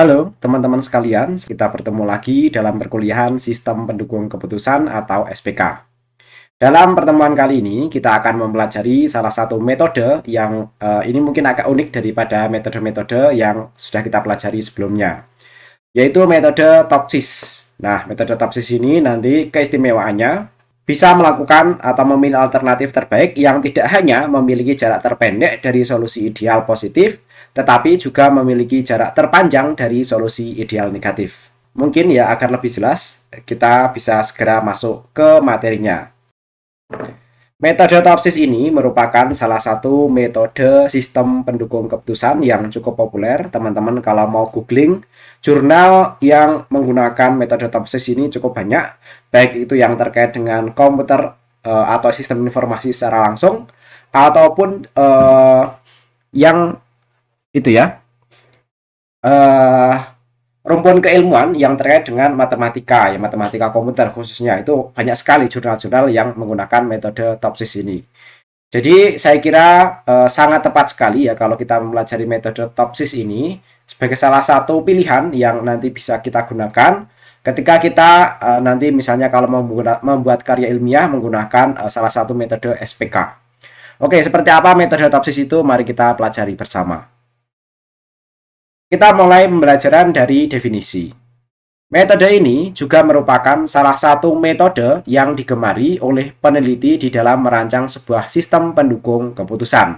Halo teman-teman sekalian, kita bertemu lagi dalam perkuliahan Sistem Pendukung Keputusan atau SPK. Dalam pertemuan kali ini, kita akan mempelajari salah satu metode yang ini mungkin agak unik daripada metode-metode yang sudah kita pelajari sebelumnya, yaitu metode TOPSIS. Nah, metode TOPSIS ini nanti keistimewaannya bisa melakukan atau memilih alternatif terbaik yang tidak hanya memiliki jarak terpendek dari solusi ideal positif, tetapi juga memiliki jarak terpanjang dari solusi ideal negatif. Mungkin ya agar lebih jelas, kita bisa segera masuk ke materinya. Metode TOPSIS ini merupakan salah satu metode sistem pendukung keputusan yang cukup populer. Teman-teman kalau mau googling, jurnal yang menggunakan metode TOPSIS ini cukup banyak, baik itu yang terkait dengan komputer atau sistem informasi secara langsung, ataupun yang itu ya, uh, rumpun keilmuan yang terkait dengan matematika, ya matematika komputer khususnya. Itu banyak sekali jurnal-jurnal yang menggunakan metode TOPSIS ini. Jadi saya kira sangat tepat sekali ya kalau kita mempelajari metode TOPSIS ini sebagai salah satu pilihan yang nanti bisa kita gunakan ketika kita nanti misalnya kalau membuat karya ilmiah menggunakan salah satu metode SPK. Oke, seperti apa metode TOPSIS itu? Mari kita pelajari bersama. Kita mulai pembelajaran dari definisi. Metode ini juga merupakan salah satu metode yang digemari oleh peneliti di dalam merancang sebuah sistem pendukung keputusan.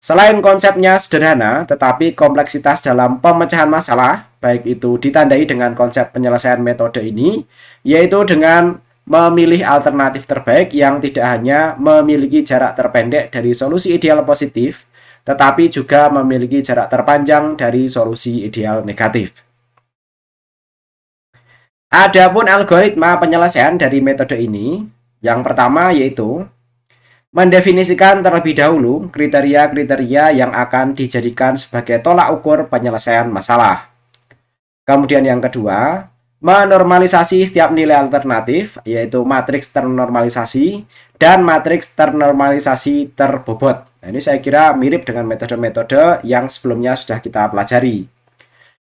Selain konsepnya sederhana, tetapi kompleksitas dalam pemecahan masalah, baik itu ditandai dengan konsep penyelesaian metode ini, yaitu dengan memilih alternatif terbaik yang tidak hanya memiliki jarak terpendek dari solusi ideal positif, tetapi juga memiliki jarak terpanjang dari solusi ideal negatif. Adapun algoritma penyelesaian dari metode ini, yang pertama yaitu mendefinisikan terlebih dahulu kriteria-kriteria yang akan dijadikan sebagai tolak ukur penyelesaian masalah. Kemudian yang kedua, menormalisasi setiap nilai alternatif, yaitu matriks ternormalisasi dan matriks ternormalisasi terbobot. Nah, ini saya kira mirip dengan metode-metode yang sebelumnya sudah kita pelajari.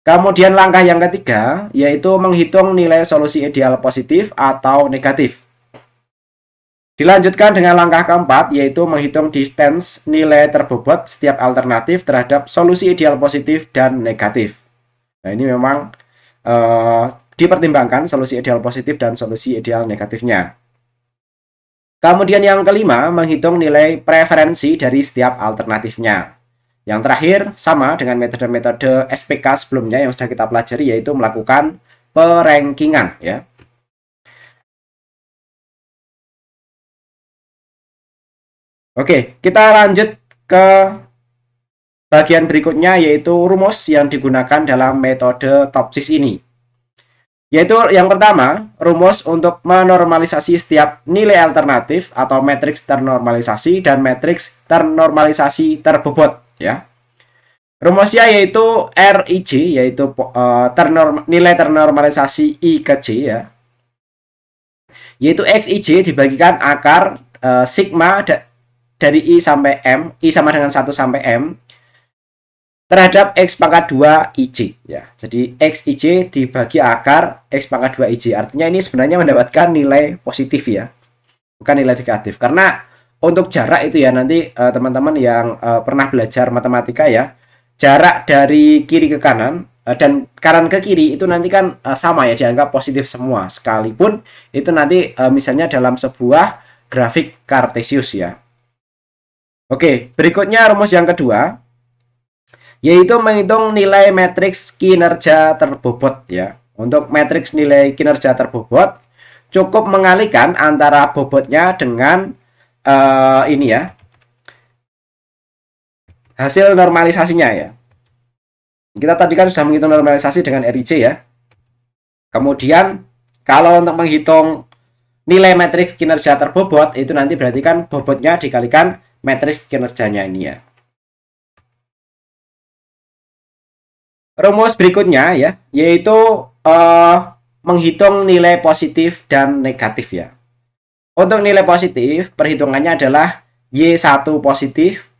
Kemudian langkah yang ketiga, yaitu menghitung nilai solusi ideal positif atau negatif. Dilanjutkan dengan langkah keempat, yaitu menghitung distance nilai terbobot setiap alternatif terhadap solusi ideal positif dan negatif. Nah, ini memang dipertimbangkan solusi ideal positif dan solusi ideal negatifnya. Kemudian yang kelima, menghitung nilai preferensi dari setiap alternatifnya. Yang terakhir, sama dengan metode-metode SPK sebelumnya yang sudah kita pelajari, yaitu melakukan perankingan. Ya. Oke, kita lanjut ke bagian berikutnya, yaitu rumus yang digunakan dalam metode TOPSIS ini. Yaitu yang pertama, rumus untuk menormalisasi setiap nilai alternatif atau matriks ternormalisasi dan matriks ternormalisasi terbobot. Ya. Rumusnya yaitu RIJ, yaitu nilai ternormalisasi I ke J. Ya. Yaitu XIJ dibagikan akar sigma dari I sampai M, I sama dengan 1 sampai M, terhadap X pangkat 2 IJ. Ya. Jadi XIJ dibagi akar X pangkat 2 IJ. Artinya ini sebenarnya mendapatkan nilai positif ya, bukan nilai negatif. Karena untuk jarak itu ya nanti teman-teman yang pernah belajar matematika ya, jarak dari kiri ke kanan dan kanan ke kiri itu nanti kan sama ya, dianggap positif semua. Sekalipun itu nanti misalnya dalam sebuah grafik Kartesius ya. Oke, berikutnya rumus yang kedua, yaitu menghitung nilai matriks kinerja terbobot ya. Untuk matriks nilai kinerja terbobot cukup mengalihkan antara bobotnya dengan ini ya, hasil normalisasinya ya. Kita tadi kan sudah menghitung normalisasi dengan RIJ ya. Kemudian kalau untuk menghitung nilai matriks kinerja terbobot itu nanti berarti kan bobotnya dikalikan matriks kinerjanya ini ya. Rumus berikutnya ya, yaitu menghitung nilai positif dan negatif ya. Untuk nilai positif, perhitungannya adalah Y1 positif,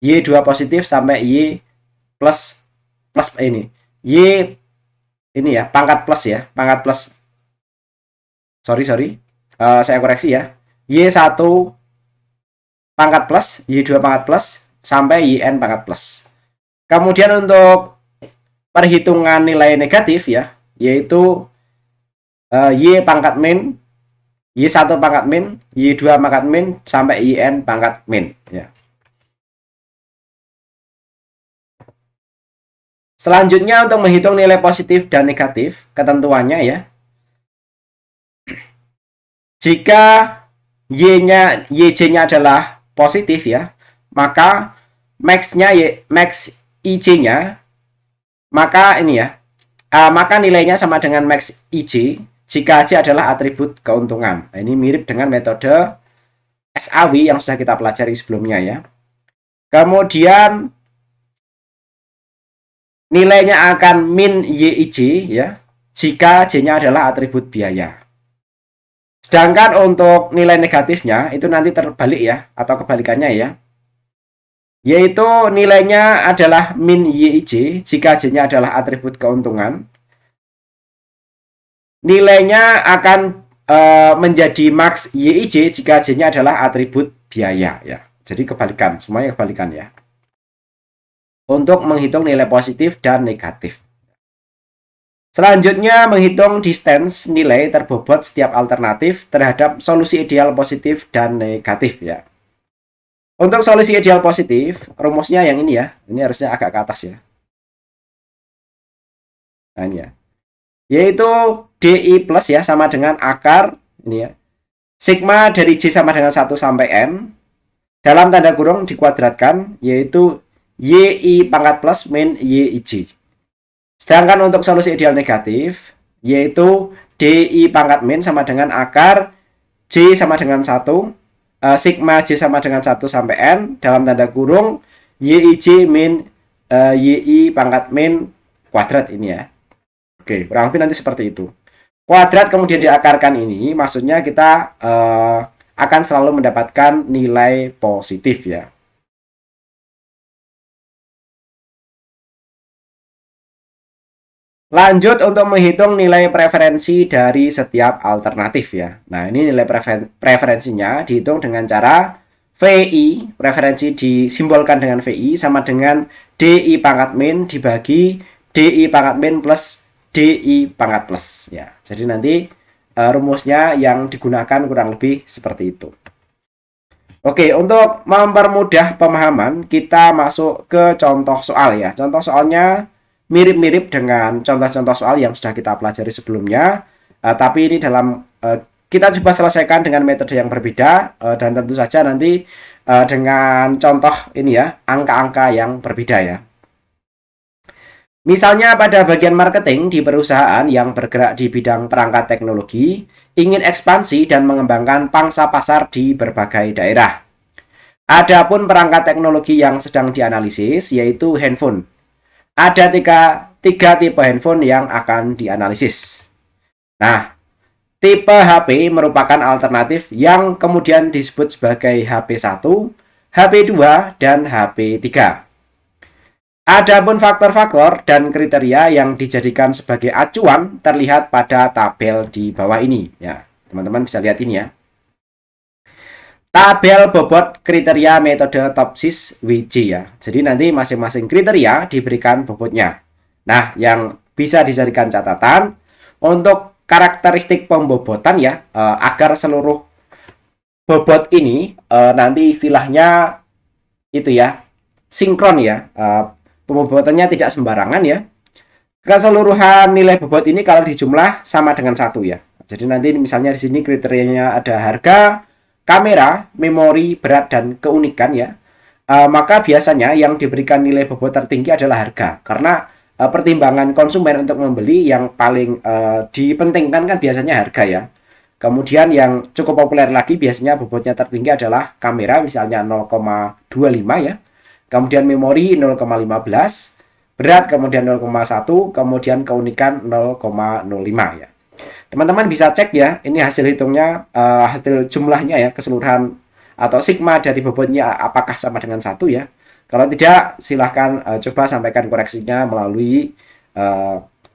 Y2 positif sampai Y plus ini. Y ini ya, pangkat plus ya, pangkat plus. Sorry. Saya koreksi ya. Y1 pangkat plus, Y2 pangkat plus, sampai YN pangkat plus. Kemudian untuk perhitungan nilai negatif ya, yaitu Y pangkat min, Y1 pangkat min, Y2 pangkat min, sampai YN pangkat min. Ya. Selanjutnya untuk menghitung nilai positif dan negatif, ketentuannya ya. Jika YJ-nya adalah positif ya, maka max IJ-nya, maka ini ya, maka nilainya sama dengan max IJ jika J adalah atribut keuntungan. Nah, ini mirip dengan metode SAW yang sudah kita pelajari sebelumnya ya. Kemudian nilainya akan min YIJ ya, jika J-nya adalah atribut biaya. Sedangkan untuk nilai negatifnya itu nanti terbalik ya, atau kebalikannya ya. Yaitu nilainya adalah min YIJ jika J-nya adalah atribut keuntungan. Nilainya akan menjadi max YIJ jika J-nya adalah atribut biaya ya. Jadi kebalikan, semuanya kebalikan ya. Untuk menghitung nilai positif dan negatif. Selanjutnya menghitung distance nilai terbobot setiap alternatif terhadap solusi ideal positif dan negatif ya. Untuk solusi ideal positif, rumusnya yang ini ya. Ini harusnya agak ke atas ya. Nah ini ya. Yaitu DI plus ya sama dengan akar ini ya. Sigma dari J sama dengan 1 sampai N. Dalam tanda kurung dikuadratkan yaitu YI pangkat plus min YIJ. Sedangkan untuk solusi ideal negatif, yaitu DI pangkat min sama dengan akar J sama dengan 1, sigma J sama dengan 1 sampai N, dalam tanda kurung, YIJ min YI pangkat min kuadrat ini ya. Oke, kurang lebih nanti seperti itu. Kuadrat kemudian diakarkan ini, maksudnya kita akan selalu mendapatkan nilai positif ya. Lanjut untuk menghitung nilai preferensi dari setiap alternatif ya. Nah, ini nilai preferensinya dihitung dengan cara VI, preferensi disimbolkan dengan VI sama dengan DI pangkat min dibagi DI pangkat min plus DI pangkat plus ya. Jadi nanti rumusnya yang digunakan kurang lebih seperti itu. Oke, untuk mempermudah pemahaman, kita masuk ke contoh soal ya. Contoh soalnya mirip-mirip dengan contoh-contoh soal yang sudah kita pelajari sebelumnya, tapi ini dalam kita coba selesaikan dengan metode yang berbeda dan tentu saja nanti dengan contoh ini ya, angka-angka yang berbeda ya. Misalnya pada bagian marketing di perusahaan yang bergerak di bidang perangkat teknologi, ingin ekspansi dan mengembangkan pangsa pasar di berbagai daerah. Adapun perangkat teknologi yang sedang dianalisis yaitu handphone. Ada tiga tipe handphone yang akan dianalisis. Nah, tipe HP merupakan alternatif yang kemudian disebut sebagai HP1, HP2, dan HP3. Adapun faktor-faktor dan kriteria yang dijadikan sebagai acuan terlihat pada tabel di bawah ini. Ya, teman-teman bisa lihat ini ya. Tabel bobot kriteria metode Topsis WJ ya. Jadi nanti masing-masing kriteria diberikan bobotnya. Nah, yang bisa dijadikan catatan untuk karakteristik pembobotan ya, agar seluruh bobot ini nanti istilahnya itu ya, sinkron ya. Pembobotannya tidak sembarangan ya. Keseluruhan nilai bobot ini kalau dijumlah sama dengan 1 ya. Jadi nanti misalnya di sini kriterianya ada harga, kamera, memori, berat, dan keunikan ya, maka biasanya yang diberikan nilai bobot tertinggi adalah harga. Karena pertimbangan konsumen untuk membeli yang paling dipentingkan kan biasanya harga ya. Kemudian yang cukup populer lagi biasanya bobotnya tertinggi adalah kamera, misalnya 0,25 ya. Kemudian memori 0,15, berat kemudian 0,1, kemudian keunikan 0,05 ya. Teman-teman bisa cek ya, ini hasil hitungnya, hasil jumlahnya ya, keseluruhan atau sigma dari bobotnya apakah sama dengan 1 ya. Kalau tidak, silahkan coba sampaikan koreksinya melalui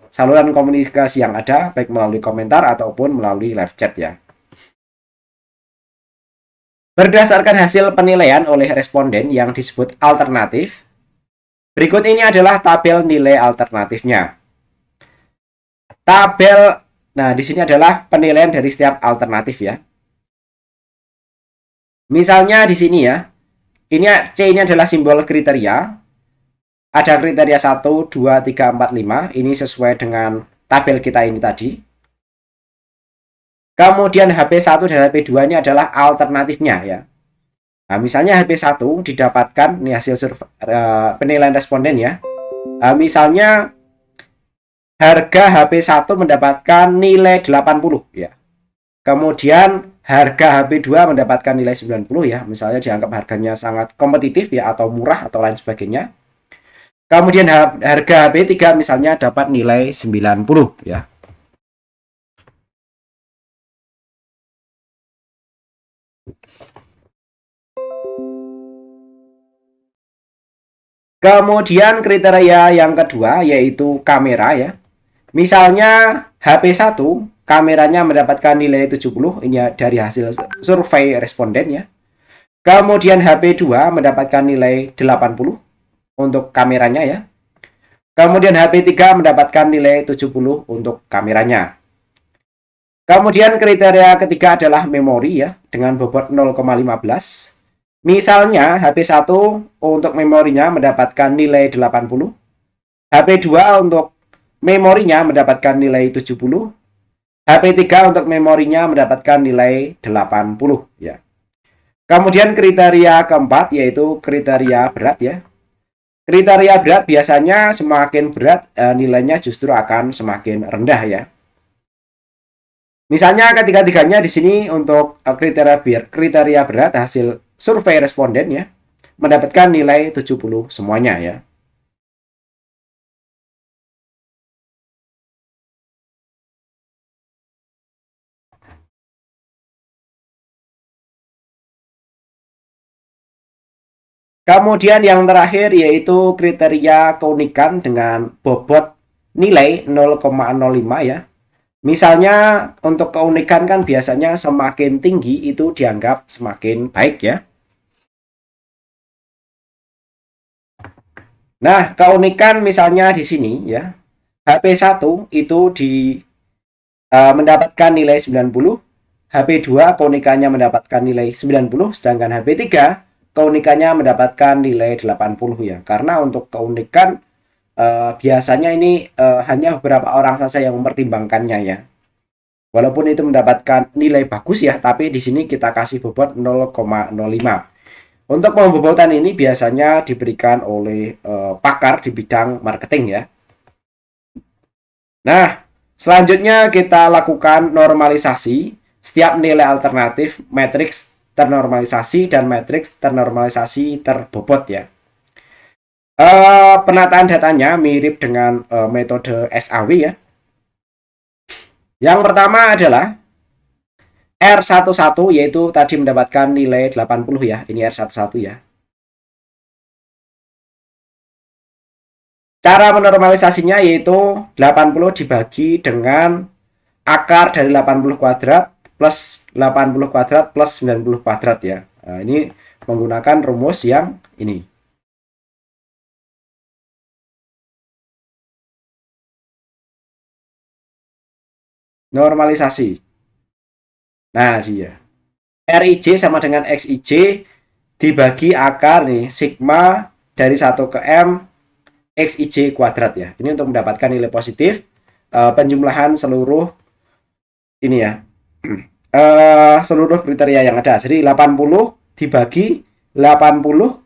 saluran komunikasi yang ada, baik melalui komentar ataupun melalui live chat ya. Berdasarkan hasil penilaian oleh responden yang disebut alternatif, berikut ini adalah tabel nilai alternatifnya. Nah di sini adalah penilaian dari setiap alternatif ya. Misalnya di sini ya, C ini adalah simbol kriteria. Ada kriteria 1, 2, 3, 4, 5. Ini sesuai dengan tabel kita ini tadi. Kemudian HP1 dan HP2 ini adalah alternatifnya ya. Nah, misalnya HP1 didapatkan, ini hasil penilaian responden ya. Misalnya harga HP1 mendapatkan nilai 80 ya. Kemudian harga HP2 mendapatkan nilai 90 ya. Misalnya dianggap harganya sangat kompetitif ya, atau murah atau lain sebagainya. Kemudian harga HP3 misalnya dapat nilai 90 ya. Kemudian kriteria yang kedua yaitu kamera ya. Misalnya HP1 kameranya mendapatkan nilai 70, ini dari hasil survei responden ya. Kemudian HP2 mendapatkan nilai 80 untuk kameranya ya. Kemudian HP3 mendapatkan nilai 70 untuk kameranya. Kemudian kriteria ketiga adalah memori ya, dengan bobot 0,15. Misalnya HP1 untuk memorinya mendapatkan nilai 80, HP2 untuk memorinya mendapatkan nilai 70, HP3 untuk memorinya mendapatkan nilai 80 ya. Kemudian kriteria keempat yaitu kriteria berat ya. Kriteria berat biasanya semakin berat nilainya justru akan semakin rendah ya. Misalnya ketiga-tiganya di sini untuk kriteria berat hasil survei responden ya, mendapatkan nilai 70 semuanya ya. Kemudian yang terakhir yaitu kriteria keunikan dengan bobot nilai 0,05 ya. Misalnya untuk keunikan kan biasanya semakin tinggi itu dianggap semakin baik ya. Nah, keunikan misalnya di sini ya. HP1 itu mendapatkan nilai 90, HP2 keunikannya mendapatkan nilai 90, sedangkan HP3 keunikannya mendapatkan nilai 80 ya. Karena untuk keunikan biasanya ini hanya beberapa orang saja yang mempertimbangkannya ya. Walaupun itu mendapatkan nilai bagus ya, tapi di sini kita kasih bobot 0,05. Untuk pembobotan ini biasanya diberikan oleh pakar di bidang marketing ya. Nah, selanjutnya kita lakukan normalisasi setiap nilai alternatif matriks ternormalisasi dan matriks ternormalisasi terbobot ya. Penataan datanya mirip dengan metode SAW ya. Yang pertama adalah R11 yaitu tadi mendapatkan nilai 80 ya. Ini R11 ya. Cara menormalisasinya yaitu 80 dibagi dengan akar dari 80 kuadrat plus 80 kuadrat plus 90 kuadrat ya. Nah, ini menggunakan rumus yang ini. Normalisasi. Nah, dia. RIJ sama dengan XIJ dibagi akar nih sigma dari 1 ke M XIJ kuadrat ya. Ini untuk mendapatkan nilai positif penjumlahan seluruh ini ya. Seluruh kriteria yang ada. Jadi 80 dibagi 80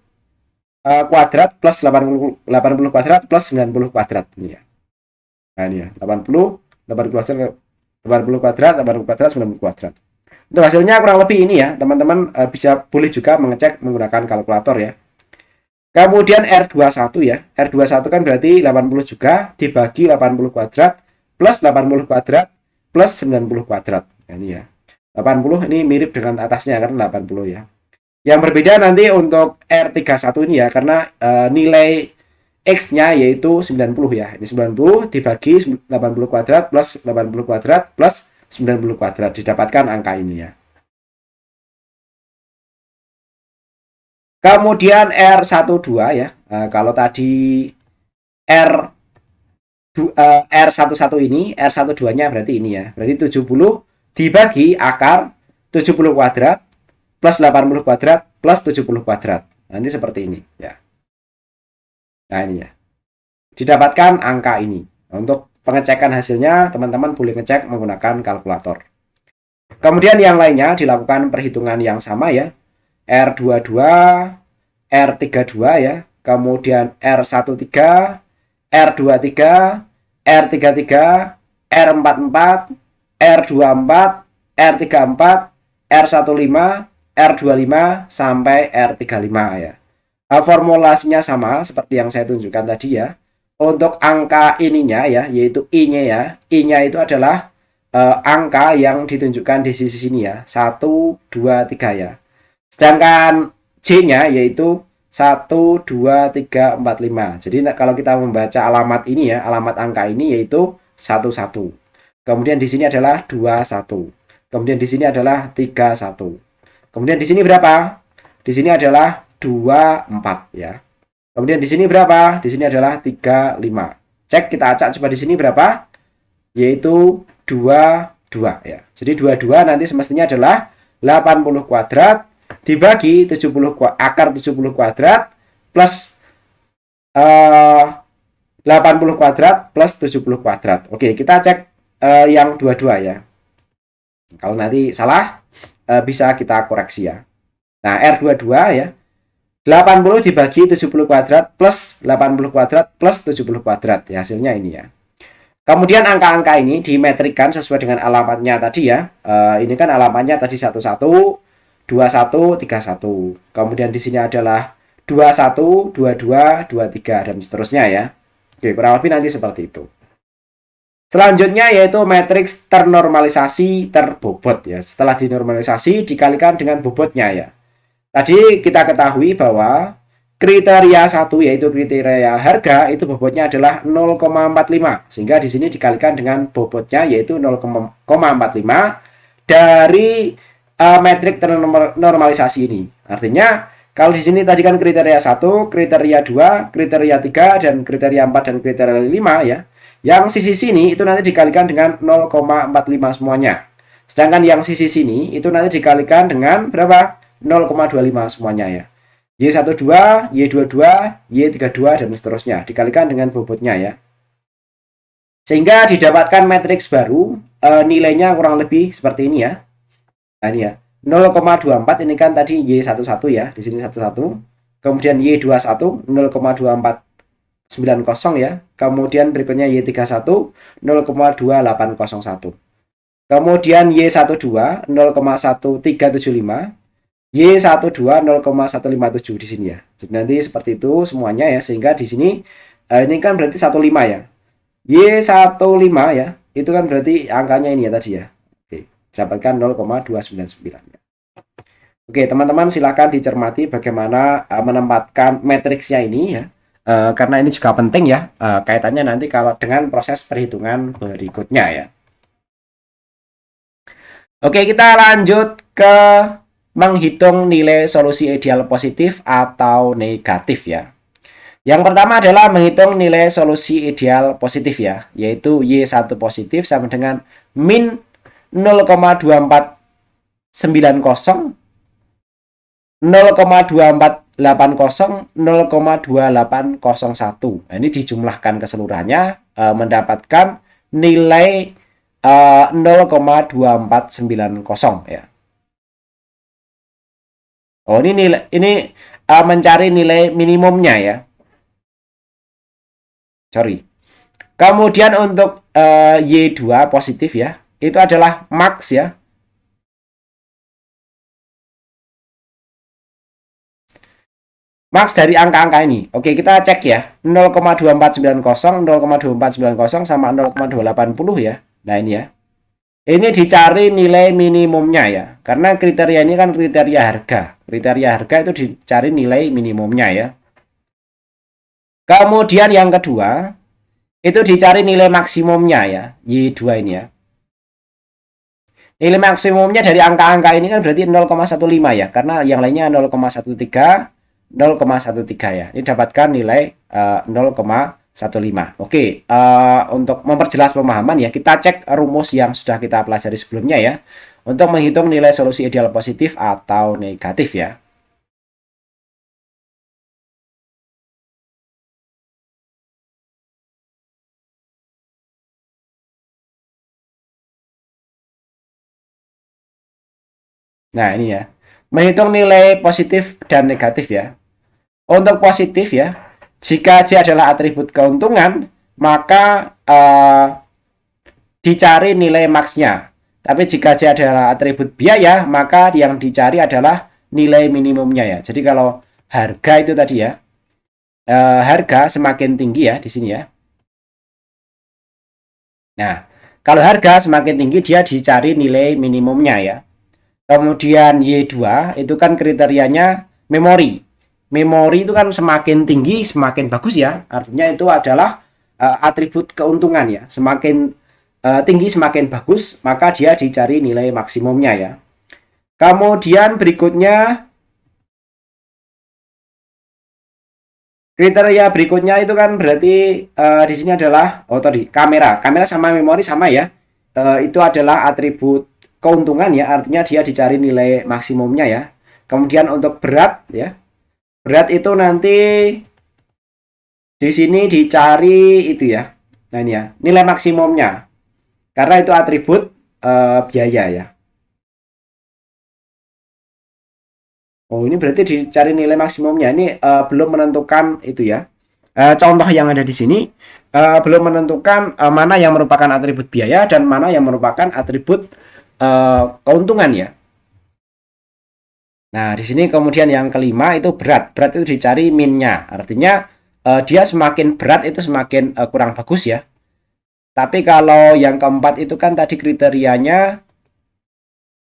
kuadrat plus 80 kuadrat plus 90 kuadrat ini ya. Nah, ini ya. 80 kuadrat 80 kuadrat 90 kuadrat 90 kuadrat. Untuk hasilnya kurang lebih ini ya, teman-teman boleh juga mengecek menggunakan kalkulator ya. Kemudian R21 ya. R21 kan berarti 80 juga dibagi 80 kuadrat plus 80 kuadrat plus 90 kuadrat. Nah, ini ya. 80 ini mirip dengan atasnya kan 80 ya. Yang berbeda nanti untuk R31 ini ya, karena nilai X-nya yaitu 90 ya. Ini 90 dibagi 80 kuadrat plus 80 kuadrat plus 90 kuadrat. Didapatkan angka ini ya. Kemudian R12 ya. Kalau tadi R R11 ini, R12-nya berarti ini ya. Berarti 70 dibagi akar 70 kuadrat plus 80 kuadrat plus 70 kuadrat. Nanti seperti ini ya. Nah ini ya. Didapatkan angka ini. Untuk pengecekan hasilnya, teman-teman boleh ngecek menggunakan kalkulator. Kemudian yang lainnya dilakukan perhitungan yang sama ya. R22, R32 ya. Kemudian R13, R23, R33, R44, R24, R34, R15, R25 sampai R35 ya. Formulasinya sama seperti yang saya tunjukkan tadi ya. Untuk angka ininya ya, yaitu I-nya ya. I-nya itu adalah angka yang ditunjukkan di sisi sini ya. 1, 2, 3 ya. Sedangkan J-nya yaitu 1, 2, 3, 4, 5. Jadi kalau kita membaca alamat ini ya, alamat angka ini yaitu 1, 1. Kemudian di sini adalah 2, 1. Kemudian di sini adalah 3, 1. Kemudian di sini berapa? Di sini adalah 2, 4 ya. Kemudian di sini berapa? Di sini adalah 3, 5. Cek, kita acak coba di sini berapa? Yaitu 2, 2 ya. Jadi 22 nanti semestinya adalah 80 kuadrat dibagi 70 akar 70 kuadrat plus 80 kuadrat plus 70 kuadrat. Oke, kita cek yang dua-dua ya. Kalau nanti salah bisa kita koreksi ya. Nah, R22 ya. 80 dibagi 70 kuadrat plus 80 kuadrat plus 70 kuadrat. Ya, hasilnya ini ya. Kemudian angka-angka ini dimetrikan sesuai dengan alamatnya tadi ya. Ini kan alamatnya tadi 11, 21, 31. Kemudian di sini adalah 21, 22, 23 dan seterusnya ya. Oke, kurang lebih nanti seperti itu. Selanjutnya yaitu matriks ternormalisasi terbobot ya. Setelah dinormalisasi dikalikan dengan bobotnya ya. Tadi kita ketahui bahwa kriteria 1 yaitu kriteria harga itu bobotnya adalah 0,45 sehingga di sini dikalikan dengan bobotnya yaitu 0,45 dari metrik ternormalisasi ini. Artinya kalau di sini tadi kan kriteria 1, kriteria 2, kriteria 3 dan kriteria 4 dan kriteria 5 ya. Yang sisi sini itu nanti dikalikan dengan 0,45 semuanya. Sedangkan yang sisi sini itu nanti dikalikan dengan berapa? 0,25 semuanya ya. Y12, Y22, Y32 dan seterusnya dikalikan dengan bobotnya ya. Sehingga didapatkan matriks baru nilainya kurang lebih seperti ini ya. Nah ini ya. 0,24 ini kan tadi Y11 ya, di sini 11. Kemudian Y21 0,2490 ya. Kemudian berikutnya Y31 0,2801. Kemudian Y12 0,1375. Y12 0,157 di sini ya. Jadi nanti seperti itu semuanya ya, sehingga di sini ini kan berarti 15 ya. Y15 ya, itu kan berarti angkanya ini ya tadi ya. Oke, dapatkan 0,299 ya. Oke, teman-teman silakan dicermati bagaimana menempatkan matriksnya ini ya. Karena ini juga penting ya, kaitannya nanti kalau dengan proses perhitungan berikutnya ya. Oke, kita lanjut ke menghitung nilai solusi ideal positif atau negatif ya. Yang pertama adalah menghitung nilai solusi ideal positif ya, yaitu Y1 positif sama dengan min 0,2490, 0,2480, 0,2801. Nah, ini dijumlahkan keseluruhannya mendapatkan nilai 0,2490 ya. Oh, ini mencari nilai minimumnya ya. Sorry. Kemudian untuk Y2 positif ya, itu adalah max ya. Max dari angka-angka ini. Oke, kita cek ya. 0,2490, 0,2490 sama 0,280 ya. Nah, ini ya. Ini dicari nilai minimumnya ya. Karena kriteria ini kan kriteria harga. Kriteria harga itu dicari nilai minimumnya ya. Kemudian yang kedua, itu dicari nilai maksimumnya ya, Y2 ini ya. Nilai maksimumnya dari angka-angka ini kan berarti 0,15 ya, karena yang lainnya 0,13, 0,13 ya. Ini dapatkan nilai 0,15. Oke, untuk memperjelas pemahaman ya, kita cek rumus yang sudah kita pelajari sebelumnya ya, untuk menghitung nilai solusi ideal positif atau negatif ya. Nah, ini ya. Menghitung nilai positif dan negatif ya. Untuk positif ya, jika J adalah atribut keuntungan, maka dicari nilai maksnya. Tapi jika J adalah atribut biaya, maka yang dicari adalah nilai minimumnya ya. Jadi kalau harga itu tadi ya, harga semakin tinggi ya di sini ya. Nah, kalau harga semakin tinggi dia dicari nilai minimumnya ya. Kemudian Y2 itu kan kriterianya memori. Memori itu kan semakin tinggi semakin bagus ya. Artinya itu adalah atribut keuntungan ya. Semakin tinggi semakin bagus, maka dia dicari nilai maksimumnya ya. Kemudian berikutnya kriteria berikutnya itu kan berarti di sini adalah tadi kamera. Kamera sama memori sama ya. Itu adalah atribut keuntungan ya, artinya dia dicari nilai maksimumnya ya. Kemudian untuk berat ya. Berat itu nanti di sini dicari itu ya. Nah ini ya, nilai maksimumnya. Karena itu atribut biaya ya. Oh, ini berarti dicari nilai maksimumnya. Ini belum menentukan itu ya. Contoh yang ada di sini belum menentukan mana yang merupakan atribut biaya dan mana yang merupakan atribut keuntungan ya. Nah, di sini kemudian yang kelima itu berat. Berat itu dicari minnya. Artinya dia semakin berat itu semakin kurang bagus ya. Tapi kalau yang keempat itu kan tadi kriterianya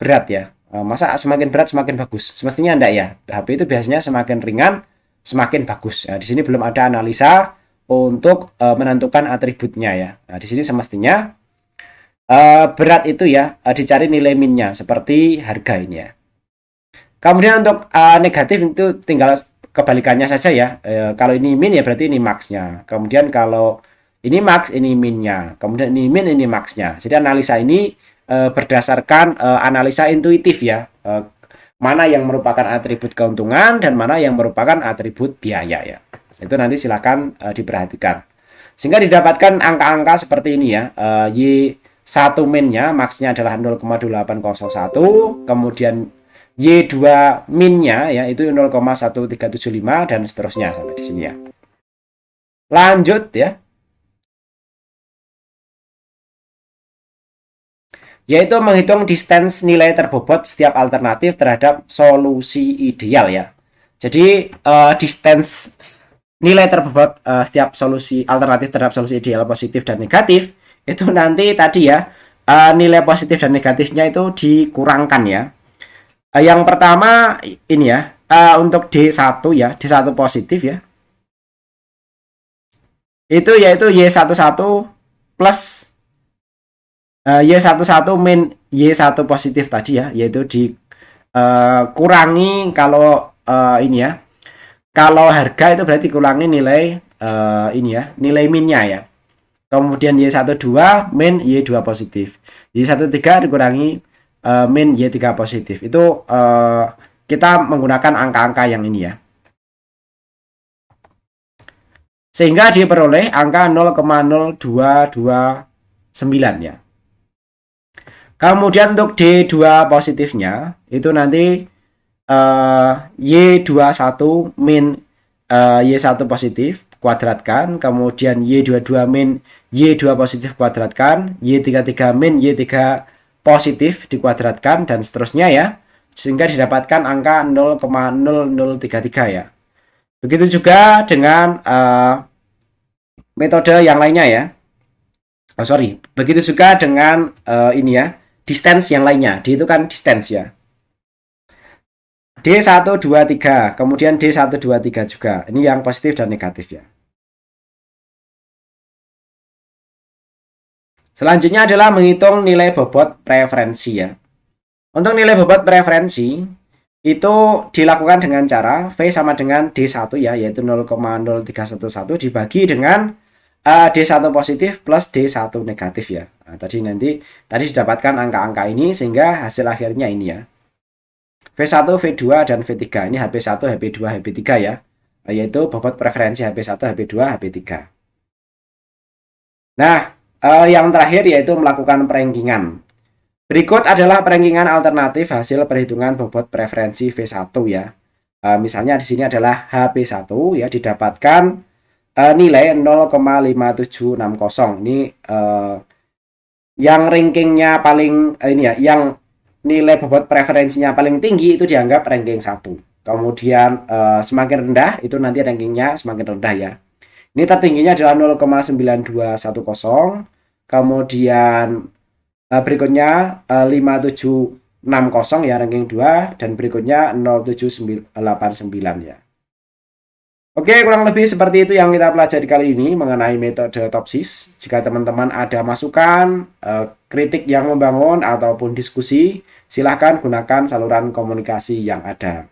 berat ya. Masa semakin berat semakin bagus? Semestinya enggak ya. HP itu biasanya semakin ringan semakin bagus. Nah, di sini belum ada analisa untuk menentukan atributnya ya. Nah, di sini semestinya berat itu ya dicari nilai minnya seperti harga ini ya. Kemudian untuk negatif itu tinggal kebalikannya saja ya. Kalau ini min ya berarti ini maxnya. Kemudian kalau ini max, ini minnya. Kemudian ini min, ini maxnya. Jadi analisa ini berdasarkan analisa intuitif ya. Mana yang merupakan atribut keuntungan dan mana yang merupakan atribut biaya ya. Itu nanti silakan diperhatikan. Sehingga didapatkan angka-angka seperti ini ya. Y1 minnya, maxnya adalah 0,2801. Kemudian Y2 minnya ya itu 0,1375 dan seterusnya sampai di sini ya. Lanjut ya. Yaitu menghitung distance nilai terbobot setiap alternatif terhadap solusi ideal ya. Jadi distance nilai terbobot setiap solusi alternatif terhadap solusi ideal positif dan negatif itu nanti tadi ya nilai positif dan negatifnya itu dikurangkan ya. Yang pertama ini ya untuk D1 ya, D1 positif ya. Itu yaitu Y11 plus Y11 min Y1 positif tadi ya, yaitu dikurangi kalau ini ya. Kalau harga itu berarti kurangi nilai ini ya, nilai minnya ya. Kemudian Y12 min Y2 positif. Y13 dikurangi min Y3 positif. Itu kita menggunakan angka-angka yang ini ya. Sehingga diperoleh angka 0,0229 ya. Kemudian untuk D2 positifnya itu nanti Y21 min Y1 positif kuadratkan, kemudian Y22 min Y2 positif kuadratkan, Y33 min Y3 positif dikuadratkan dan seterusnya ya, sehingga didapatkan angka 0,0033 ya. Begitu juga dengan metode yang lainnya ya. Oh sorry, begitu juga dengan ini ya, distance yang lainnya. D itu kan distance ya. D123, kemudian D123 juga. Ini yang positif dan negatif ya. Selanjutnya adalah menghitung nilai bobot preferensi ya. Untuk nilai bobot preferensi itu dilakukan dengan cara V sama dengan D1 ya, yaitu 0,0311 dibagi dengan D1 positif plus D1 negatif ya. Nah, tadi didapatkan angka-angka ini sehingga hasil akhirnya ini ya. V1, V2 dan V3. Ini HP1, HP2, HP3 ya. Yaitu bobot preferensi HP1, HP2, HP3. Nah, yang terakhir yaitu melakukan perankingan. Berikut adalah perankingan alternatif hasil perhitungan bobot preferensi V1 ya. Misalnya di sini adalah HP1 ya, didapatkan nilai 0,5760. Ini yang rankingnya paling ini ya, yang nilai bobot preferensinya paling tinggi itu dianggap ranking 1. Kemudian semakin rendah itu nanti rankingnya semakin rendah ya. Ini tertingginya adalah 0,9210. Kemudian berikutnya 5760 ya ranking 2 dan berikutnya 0789 ya. Oke, kurang lebih seperti itu yang kita pelajari kali ini mengenai metode TOPSIS. Jika teman-teman ada masukan, kritik yang membangun ataupun diskusi, silahkan gunakan saluran komunikasi yang ada.